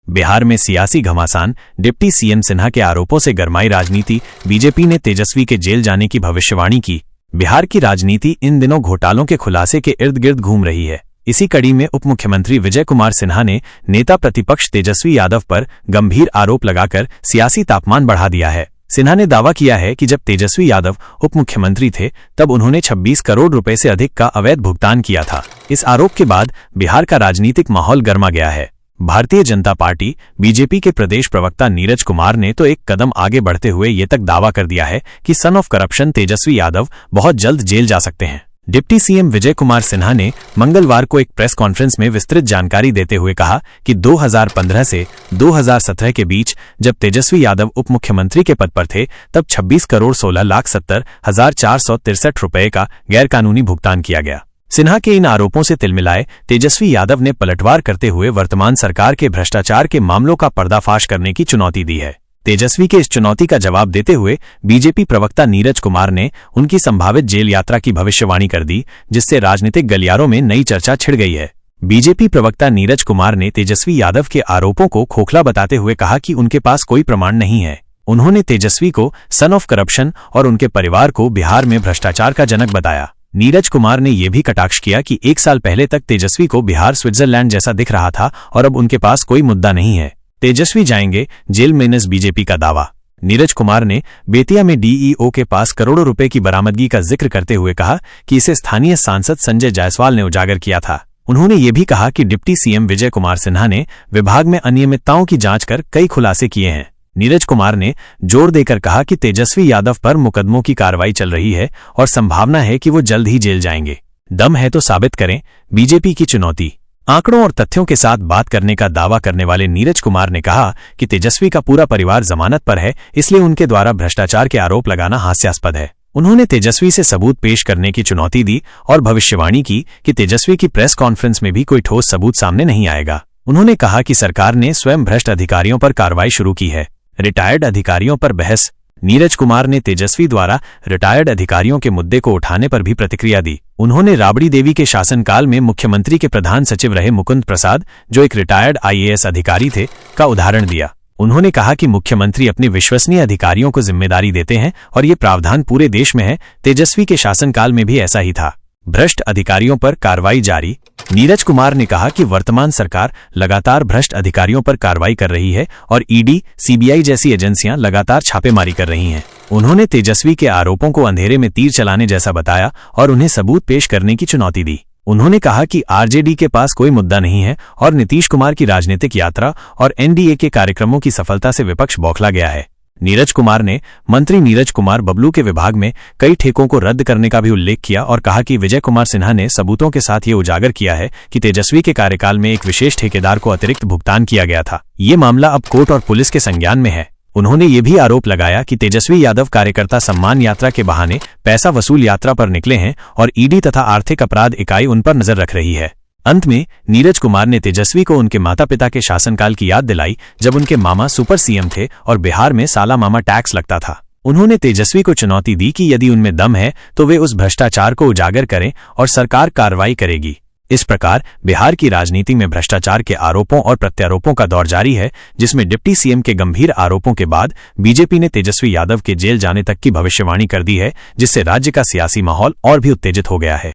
बिहार में सियासी घमासान, डिप्टी सीएम सिन्हा के आरोपों से गरमाई राजनीति, बीजेपी ने तेजस्वी के जेल जाने की भविष्यवाणी की। बिहार की राजनीति इन दिनों घोटालों के खुलासे के इर्द गिर्द घूम रही है। इसी कड़ी में उप मुख्यमंत्री विजय कुमार सिन्हा ने नेता प्रतिपक्ष तेजस्वी यादव पर गंभीर आरोप लगाकर सियासी तापमान बढ़ा दिया है। सिन्हा ने दावा किया है कि जब तेजस्वी यादव उप मुख्यमंत्री थे तब उन्होंने 26 करोड़ रुपए से अधिक का अवैध भुगतान किया था। इस आरोप के बाद बिहार का राजनीतिक माहौल गर्मा गया है। भारतीय जनता पार्टी बीजेपी के प्रदेश प्रवक्ता नीरज कुमार ने तो एक कदम आगे बढ़ते हुए ये तक दावा कर दिया है कि son of corruption Tejashwi Yadav बहुत जल्द जेल जा सकते हैं। डिप्टी सीएम विजय कुमार सिन्हा ने मंगलवार को एक प्रेस कॉन्फ्रेंस में विस्तृत जानकारी देते हुए कहा कि 2015 से 2017 के बीच जब तेजस्वी यादव उप मुख्यमंत्री के पद पर थे तब 26,16,70,463 रुपए का गैरकानूनी भुगतान किया गया। सिन्हा के इन आरोपों से तिलमिलाए तेजस्वी यादव ने पलटवार करते हुए वर्तमान सरकार के भ्रष्टाचार के मामलों का पर्दाफाश करने की चुनौती दी है। तेजस्वी के इस चुनौती का जवाब देते हुए बीजेपी प्रवक्ता नीरज कुमार ने उनकी संभावित जेल यात्रा की भविष्यवाणी कर दी, जिससे राजनीतिक गलियारों में नई चर्चा छिड़ गई है। बीजेपी प्रवक्ता नीरज कुमार ने तेजस्वी यादव के आरोपों को खोखला बताते हुए कहा कि उनके पास कोई प्रमाण नहीं है। उन्होंने तेजस्वी को सन ऑफ करप्शन और उनके परिवार को बिहार में भ्रष्टाचार का जनक बताया। नीरज कुमार ने यह भी कटाक्ष किया कि 1 साल पहले तक तेजस्वी को बिहार स्विट्जरलैंड जैसा दिख रहा था और अब उनके पास कोई मुद्दा नहीं है। तेजस्वी जाएंगे जेल में, बीजेपी का दावा। नीरज कुमार ने बेतिया में डीईओ के पास करोड़ों रुपए की बरामदगी का जिक्र करते हुए कहा कि इसे स्थानीय सांसद संजय जायसवाल ने उजागर किया था। उन्होंने ये भी कहा कि डिप्टी सीएम विजय कुमार सिन्हा ने विभाग में अनियमितताओं की जांच कर कई खुलासे किए हैं। नीरज कुमार ने जोर देकर कहा कि तेजस्वी यादव पर मुकदमों की कार्रवाई चल रही है और संभावना है कि वो जल्द ही जेल जाएंगे। दम है तो साबित करें, बीजेपी की चुनौती। आंकड़ों और तथ्यों के साथ बात करने का दावा करने वाले नीरज कुमार ने कहा कि तेजस्वी का पूरा परिवार जमानत पर है, इसलिए उनके द्वारा भ्रष्टाचार के आरोप लगाना हास्यास्पद है। उन्होंने तेजस्वी से सबूत पेश करने की चुनौती दी और भविष्यवाणी की कि तेजस्वी की प्रेस कॉन्फ्रेंस में भी कोई ठोस सबूत सामने नहीं आएगा। उन्होंने कहा कि सरकार ने स्वयं भ्रष्ट अधिकारियों पर कार्रवाई शुरू की है। रिटायर्ड अधिकारियों पर बहस। नीरज कुमार ने तेजस्वी द्वारा रिटायर्ड अधिकारियों के मुद्दे को उठाने पर भी प्रतिक्रिया दी। उन्होंने राबड़ी देवी के शासनकाल में मुख्यमंत्री के प्रधान सचिव रहे मुकुंद प्रसाद, जो एक रिटायर्ड आईएएस अधिकारी थे, का उदाहरण दिया। उन्होंने कहा कि मुख्यमंत्री अपने विश्वसनीय अधिकारियों को जिम्मेदारी देते हैं और ये प्रावधान पूरे देश में है। तेजस्वी के शासनकाल में भी ऐसा ही था। भ्रष्ट अधिकारियों पर कार्रवाई जारी। नीरज कुमार ने कहा कि वर्तमान सरकार लगातार भ्रष्ट अधिकारियों पर कार्रवाई कर रही है और ईडी, सीबीआई जैसी एजेंसियां लगातार छापेमारी कर रही हैं। उन्होंने तेजस्वी के आरोपों को अंधेरे में तीर चलाने जैसा बताया और उन्हें सबूत पेश करने की चुनौती दी। उन्होंने कहा कि आरजेडी के पास कोई मुद्दा नहीं है और नीतीश कुमार की राजनीतिक यात्रा और एनडीए के कार्यक्रमों की सफलता से विपक्ष बौखला गया है। नीरज कुमार ने मंत्री नीरज कुमार बबलू के विभाग में कई ठेकों को रद्द करने का भी उल्लेख किया और कहा कि विजय कुमार सिन्हा ने सबूतों के साथ ये उजागर किया है कि तेजस्वी के कार्यकाल में एक विशेष ठेकेदार को अतिरिक्त भुगतान किया गया था। ये मामला अब कोर्ट और पुलिस के संज्ञान में है। उन्होंने ये भी आरोप लगाया कि तेजस्वी यादव कार्यकर्ता सम्मान यात्रा के बहाने पैसा वसूल यात्रा पर निकले हैं और ईडी तथा आर्थिक अपराध इकाई उन पर नजर रख रही है। अंत में नीरज कुमार ने तेजस्वी को उनके माता पिता के शासनकाल की याद दिलाई, जब उनके मामा सुपर सीएम थे और बिहार में साला मामा टैक्स लगता था। उन्होंने तेजस्वी को चुनौती दी कि यदि उनमें दम है तो वे उस भ्रष्टाचार को उजागर करें और सरकार कार्रवाई करेगी। इस प्रकार बिहार की राजनीति में भ्रष्टाचार के आरोपों और प्रत्यारोपों का दौर जारी है, जिसमें डिप्टी सीएम के गंभीर आरोपों के बाद बीजेपी ने तेजस्वी यादव के जेल जाने तक की भविष्यवाणी कर दी है, जिससे राज्य का सियासी माहौल और भी उत्तेजित हो गया है।